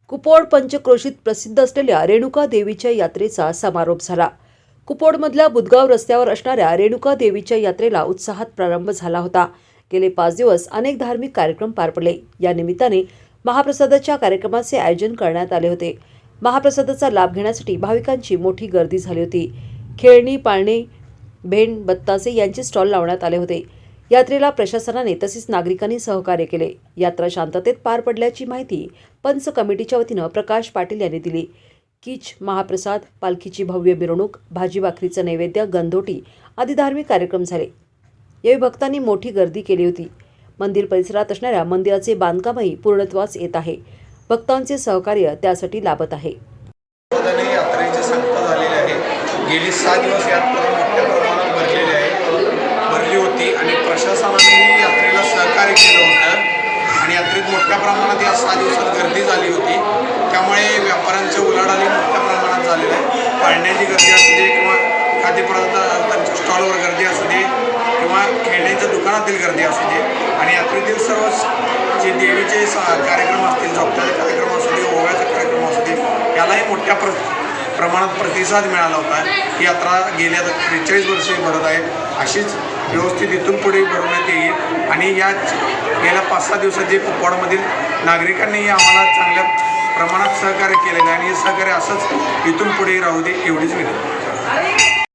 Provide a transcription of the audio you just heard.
कुपोड पंचक्रोशीत प्रसिद्ध असलेल्या रेणुका देवीच्या यात्रेचा समारोप झाला। कुपोडमधल्या बुदगाव रस्त्यावर असणाऱ्या रेणुका देवीच्या यात्रेला उत्साहात प्रारंभ झाला होता। गेले 5 दिवस अनेक धार्मिक कार्यक्रम पार पडले। या निमित्ताने महाप्रसादाच्या कार्यक्रमाचे आयोजन करण्यात आले होते। महाप्रसादाचा लाभ घेण्यासाठी भाविकांची मोठी गर्दी झाली होती। खेळणी, पाळणे, भेंड, बत्तासे यांचे स्टॉल लावण्यात आले होते। यात्रेला प्रशासनाने तसेच नागरिकांनी सहकार्य केले। यात्रा शांततेत पार पडल्याची माहिती पंच कमिटीच्या वतीनं प्रकाश पाटील यांनी दिली। कीच, महाप्रसाद, पालखीची भव्य मिरवणूक, भाजी भाकरीचं नैवेद्य, गंधोटी आदी धार्मिक कार्यक्रम झाले। यावेळी भक्तांनी मोठी गर्दी केली होती। मंदिर परिसरात असणाऱ्या मंदिराचे बांधकामही पूर्णत्वास येत आहे। भक्तांचे सहकार्य त्यासाठी लाभत आहे। यात्रेची सांगता झालेली आहे। गेली 6 दिवस यात्रा मोठ्या प्रमाणात भरली होती आणि प्रशासनानेही यात्रेला सहकार्य केलं होतं आणि यात्रेत मोठ्या प्रमाणात या 6 दिवसात गर्दी झाली होती। त्यामुळे व्यापाऱ्यांचे उलाढाली मोठ्या प्रमाणात झालेली आहे। पाळण्याची गर्दी असू दे किंवा खाद्यपदार्थांच्या स्टॉलवर गर्दी असू दे किंवा खेळण्याच्या दुकानातील गर्दी असू दे आणि यात्रेतील सर्व जे देवीचे कार्यक्रम असतील, जोगत्याचे कार्यक्रम असू दे, ओव्याचे कार्यक्रम असू दे, यालाही मोठ्या प्रमाणात प्रतिसाद मिळाला होता। ही यात्रा गेल्या 43 वर्षे भरत आहे। अशीच व्यवस्थित इथून पुढे भरवण्यात येईल आणि या गेल्या 5-6 दिवसात जे कुपवाडमधील नागरिकांनीही आम्हाला चांगल्या प्रमाणात सहकार्य केलेलं आहे आणि हे सहकार्य असंच इथून पुढे राहू दे एवढीच विनंती।